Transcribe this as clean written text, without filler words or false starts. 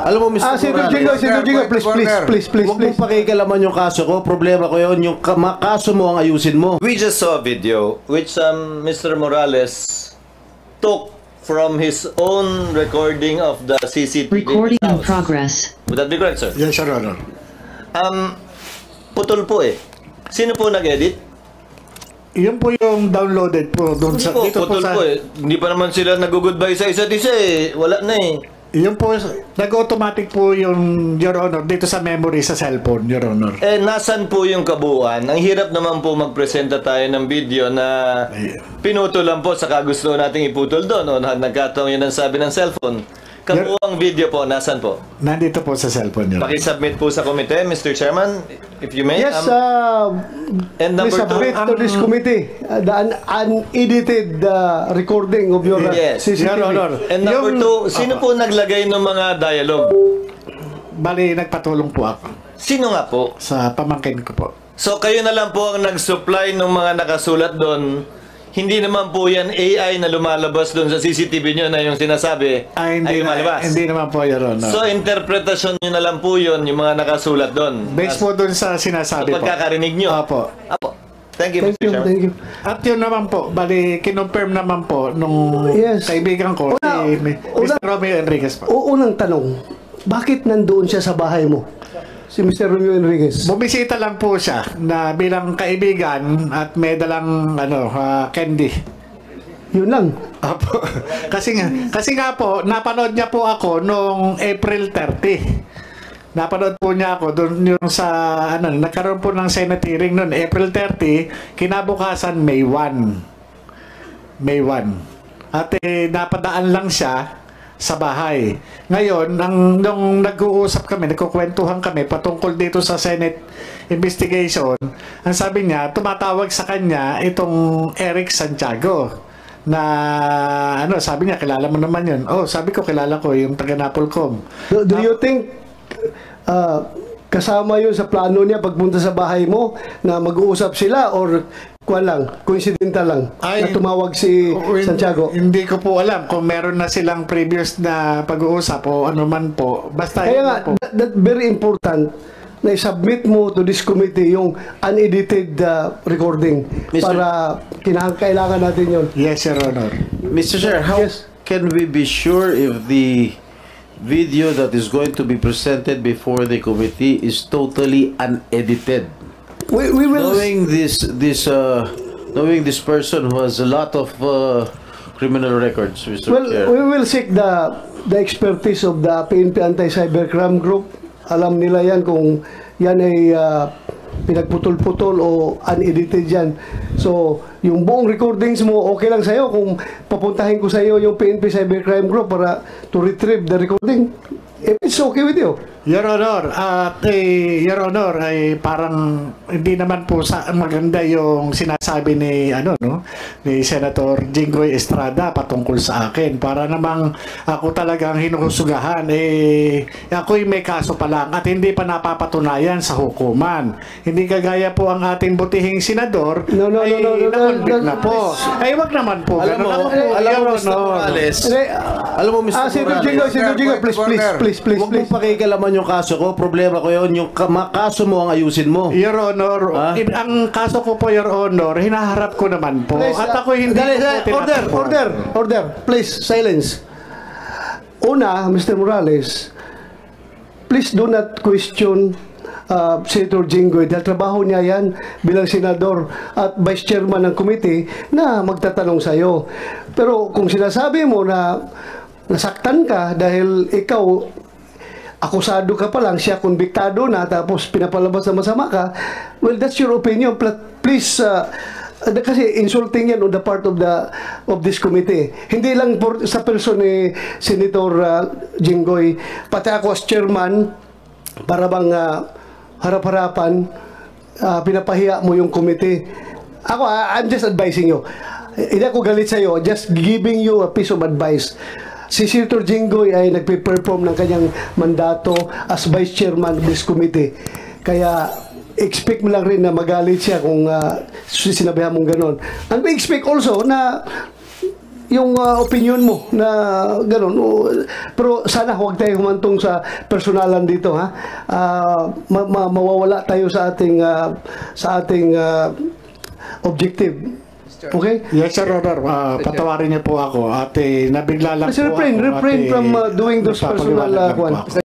Alam mo, Mr. Morales, Senator Jingoy, please. huwag mong pakikalaman yung kaso ko. Problema ko yun. Yung kaso mo ang ayusin mo. We just saw a video which Mr. Morales took from his own recording of the CCTV. Recording in progress. Would that be correct, sir? Yes, Your Honor. Putol po eh. Sino po nag-edit? Yun po yung downloaded po doon Hindi sa po, dito putol po sa po eh. Hindi pa naman sila nag-goodbye sa isa't isa eh. Wala na eh. yun po nag-automatic po yung Your Honor dito sa memory sa cellphone, Your Honor. Eh nasan po yung kabuuan? Ang hirap naman po magpresenta tayo ng video na pinutol lang po sa gusto nating iputol doon o nagkataong yun ang sabi ng cellphone. Kabuuang video po, nasan po? Nandito po sa cellphone nyo. Pakisubmit po sa komite, Mr. Chairman, if you may. Yes, and number please submit to this committee the unedited recording of your CCTV. Your Honor. And number two, sino po naglagay ng mga dialogue? Bali, nagpatulong po ako. Sino nga po? Sa pamangkin ko po. So kayo na lang po ang nag-supply ng mga nakasulat doon. Hindi naman po yan AI na lumalabas doon sa CCTV nyo na yung sinasabi ay lumalabas. Hindi naman po, Your Honor. So interpretasyon nyo na lang po yun, yung mga nakasulat doon. Based po doon sa sinasabi po. Pagkakarinig nyo. Apo. Apo. Thank you, Mr. Chairman. Thank you. At yun naman po, bali, kinonfirm naman po nung kaibigan ko, si Mr. Romeo Enriquez po. Unang tanong, bakit nandoon siya sa bahay mo? Si Mr. Romeo Enriquez. Bumisita lang po siya na bilang kaibigan at may dalang candy. Yun lang. Apo. kasi nga po, napanood niya po ako noong April 30. Napanood po niya ako doon yung sa nagkaroon po ng Senate hearing noon April 30, kinabukasan May 1. At napadaan lang siya sa bahay. Ngayon, nung nag-uusap kami, nagkukwentuhan kami patungkol dito sa Senate investigation, ang sabi niya, tumatawag sa kanya itong Eric Santiago na sabi niya, kilala mo naman yun. Oh, sabi ko, kilala ko yung taga-Napolcom. Do you think kasama yun sa plano niya pagpunta sa bahay mo na mag-uusap sila or coincidental lang na tumawag si Santiago? Hindi ko po alam kung meron na silang previous na pag-uusap o ano man po. Basta kaya nga, that very important na i-submit mo to this committee yung unedited recording para kailangan natin yun. Yes, Your Honor. Mr. Chair, how can we be sure if the video that is going to be presented before the committee is totally unedited? We will knowing this person who has a lot of criminal records, Mr. Chair. We will seek the expertise of the PNP Anti-Cybercrime Group. Alam nila yan kung yan ay pinagputol-putol o unedited yan. So, yung buong recordings mo, okay lang sa'yo kung papuntahin ko sa'yo yung PNP Cybercrime Group para to retrieve the recording. If it's okay with you. Your Honor, Your Honor, ay parang hindi naman po maganda yung sinasabi ni ni Senator Jinggoy Estrada patungkol sa akin. Para namang ako talagang hinuhusugahan ako'y may kaso pa lang at hindi pa napapatunayan sa hukuman. Hindi kagaya po ang ating butihing senador na-convict na po. Ay wag naman po. Alam mo, Mr. Morales. Alam mo, Mr. Morales. Senator Jinggoy, please. Huwag mong pakikalaman yung kaso ko. Problema ko yun. Yung kaso mo ang ayusin mo. Your Honor, ang kaso ko po, Your Honor, hinaharap ko naman po. At ako hindi Order. Please, silence. Una, Mr. Morales, please do not question Senator Jinggoy dahil trabaho niya yan bilang senador at vice chairman ng committee na magtatanong sa'yo. Pero kung sinasabi mo na nasaktan ka dahil ikaw akusado ka pa lang, siya konbiktado na, tapos pinapalabas na masama ka, well, that's your opinion. Please, kasi insulting yan on the part of this committee. Hindi lang sa person ni Senator Jinggoy, pati ako as chairman, para bang harap-harapan, pinapahiya mo yung committee. Ako, I'm just advising you. Hindi ako galit sa'yo, just giving you a piece of advice. Si Senator Jinggoy ay nagpe-perform ng kanyang mandato as vice chairman of this committee. Kaya expect mo lang rin na magalit siya kung sinabihan mong ganon. And we expect also na yung opinion mo na gano'n. Pero sana huwag tayo humantong sa personalan dito, ha. Mawawala tayo sa ating objective. Okay? Yes, Sir Honor. Patawarin niyo po ako. At nabigla lang Refrain po ako. from doing those nagpapaliwanag personal lang po one. ako.